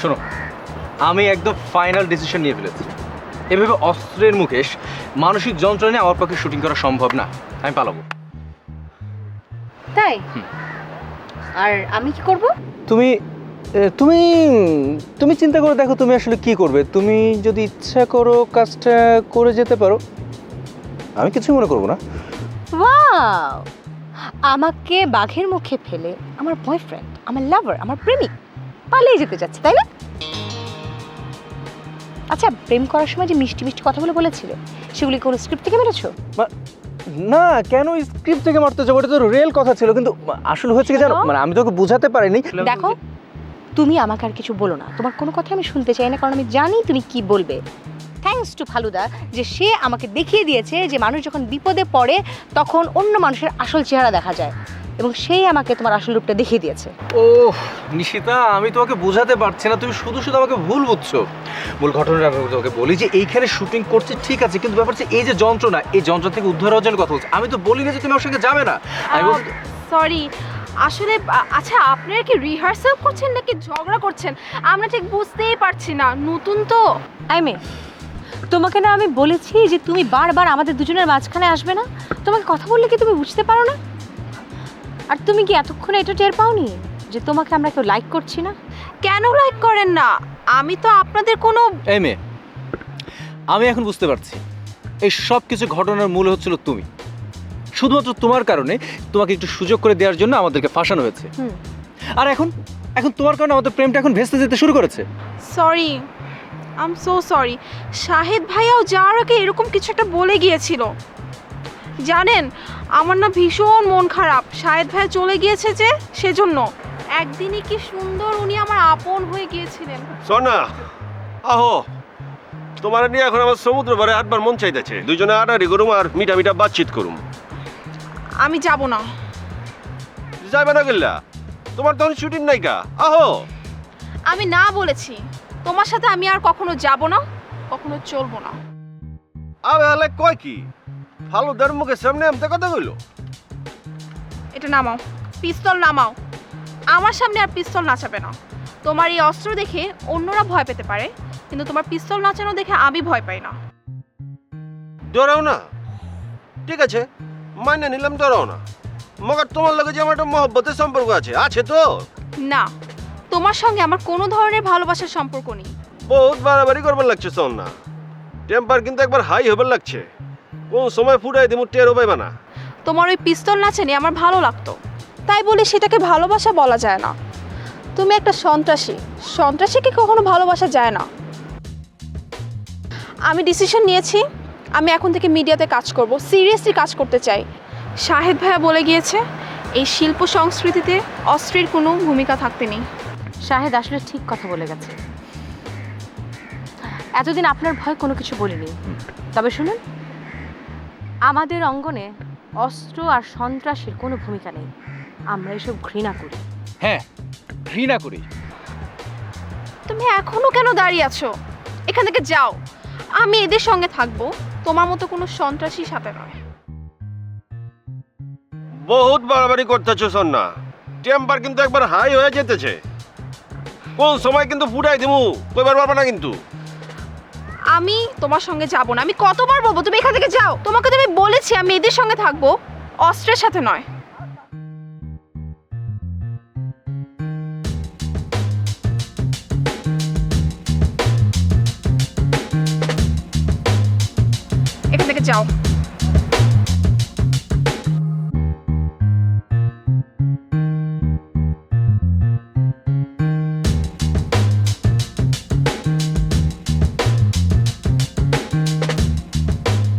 শোনো, আমি একদম ফাইনাল ডিসিশন নিয়ে ফেলেছি। এভাবে অস্ত্রের মুখে মানসিক যন্ত্রণা নিয়ে আমার পক্ষে শুটিং করা সম্ভব না। আমি পালাবো। তাই? আর আমি কি করব? তুমি তুমি তুমি চিন্তা করে দেখো তুমি আসলে কি করবে। তুমি যদি ইচ্ছা করো কাজটা করে যেতে পারো, আমি কিছু মনে করবো না। ওয়াও! আমাকে বাঘের মুখে ফেলে আমার বয়ফ্রেন্ড, আমার লাভার, আমার প্রেমিক পালিয়ে যেতে যাচ্ছে, তাই না? আচ্ছা, প্রেম করার সময় যে মিষ্টি মিষ্টি কথাগুলো বলেছিলে সেগুলি কোন স্ক্রিপ্ট থেকে মেরেছো? না, কেন স্ক্রিপ্ট থেকে মারতে যাবো? এটা তো রিয়েল কথা ছিল। কিন্তু আসলে হচ্ছে কি জানো, মানে আমি তোকে বোঝাতে পারিনি। দেখো, তুমি আমাকে আর কিছু বলো না। তোমার কোনো কথা আমি শুনতে চাই না, কারণ আমি জানি তুমি কি বলবে। থ্যাঙ্কস টু ফালুদা যে সে আমাকে দেখিয়ে দিয়েছে যে মানুষ যখন বিপদে পড়ে তখন অন্য মানুষের আসল চেহারা দেখা যায়, এবং সেই আমাকে তোমার আসল রূপটা দেখিয়ে দিয়েছে। ওহ নিশিতা, আমি তোমাকে বোঝাতে পারছি না, তুমি শুধু শুধু আমাকে ভুল বুঝছো। মূল ঘটনাটা আমি তোমাকে বলি যে এইখানে শুটিং করছে ঠিক আছে, কিন্তু ব্যাপার হচ্ছে এই যে যন্ত্রণা, এই যন্ত্রণা থেকে উদ্ধার হওয়ার জন্য কথা বলছি। আমি তো বলি না যে তুমি আমার সঙ্গে যাবে না। আমি বলছি সরি, আসলে আচ্ছা আপনারা কি রিহার্সাল করছেন নাকি ঝগড়া করছেন আমরা ঠিক বুঝতেই পারছি না, নতুন তো। আইমে, তোমাকে না আমি বলেছি যে তুমি বারবার আমাদের দুজনের মাঝখানে আসবে না? তোমাকে কথা বললে কি তুমি বুঝতে পারো না? আর তুমি কি এতক্ষণে এটা টের পাওনি যে তোমাকে আমরা কেউ লাইক করছি না? কেন লাইক করেন না? আমি তো আপনাদের কোনো এই মেয়ে, আমি এখন বুঝতে পারছি এই সব কিছু ঘটনার মূল হচ্ছিল তুমি। শুধুমাত্র তোমার কারণে তোমাকে একটু সুযোগ করে দেওয়ার জন্য আমাদেরকে ফাঁসানো হয়েছে। আর এখন এখন তোমার কারণে আমাদের প্রেমটা এখন ভেস্তে যেতে শুরু করেছে। Sorry, I am so sorry. Shahed ভাইয়াও যাওয়ার আগে এরকম কিছু একটা বলে গিয়েছিল। জানেন, আমার না ভীষণ মন খারাপ শাহেদ ভাইয়া চলে গিয়েছে যে, সেজন্য। একদিনই কি সুন্দর উনি আমার আপন হয়ে গিয়েছিলেন। সোনা, আহো, তোমার নিয়ে এখন আমার সমুদ্র পারে আটবার মন চাইতেছে। দুইজনে আডাআডি করুম আর মিঠা মিঠা বাতচিত করুম। আমি যাব না। যাইবে না গেলা? তোমার তখন শুটিং নাই কা? আহো। আমি না বলেছি। তোমার সাথে আমি আর কখনো যাব না, কখনো চলবো না। আবে আলে কয় কি? ফালুদার মুখের সামনে আমতে কথা কইলো। এটা নামাও, পিস্তল নামাও। আমার সামনে আর পিস্তল নাচাবে না। তোমার এই অস্ত্র দেখে অন্যরা ভয় পেতে পারে, কিন্তু তোমার পিস্তল নাচানো দেখে আমি ভয় পাই না। ডরাও না? ঠিক আছে, মাইনে নিলাম, ডরাও না। মগার তোমার লগে যে আমার একটা মহব্বতের সম্পর্ক আছে, আছে তো? না, তোমার সঙ্গে আমার কোনো ধরনের ভালোবাসার সম্পর্ক নেই। বহুত বাড়াবাড়ি করবার লাগছে সোনা। টেম্পার কিন্তু একবার হাই হবার লাগছে। কোন সময় ফুটাই দিমু টেরও পাইবা না। তোমার ওই পিস্তল নাচানি আমার ভালো লাগতো, তাই বলে সেটাকে ভালোবাসা বলা যায় না। তুমি একটা সন্ত্রাসী, সন্ত্রাসীকে কখনো ভালোবাসা যায় না। আমি ডিসিশন নিয়েছি, আমি এখন থেকে মিডিয়াতে কাজ করব, সিরিয়াসলি কাজ করতে চাই। শাহেদ ভাইয়া বলে গিয়েছে এই শিল্প সংস্কৃতিতে অস্ত্রের কোনো ভূমিকা থাকতে নেই। শাহেদ আসলে ঠিক কথা বলে গেছে। এতদিন আপনার ভয় কোনো কিছু বলিনি, তবে শুনুন, আমাদের অঙ্গনে অস্ত্র আর সন্ত্রাসের কোনো ভূমিকা নেই। আমরা এসব ঘৃণা করি। হ্যাঁ, ঘৃণা করি। তুমি এখনো কেন দাঁড়িয়ে আছো? এখান থেকে যাও। আমি এদের সঙ্গে থাকবো, তোমার মতো কোনো সন্ত্রাসীর সাথে নয়। বহুত বাড়াবাড়ি করতেছো সোনা। টেম্পার কিন্তু একবার হাই হয়ে যেতেছে। কোন সময় কিন্তু ফুটাই দিমু কইবার পারবা না কিন্তু। আমি তোমার সঙ্গে যাব না। আমি কতবার বলবো তুমি এখান থেকে যাও? তোমাকে তো আমি বলেছি আমি এদের সঙ্গে থাকবো, অস্ত্রের সাথে নয়। এখান থেকে যাও।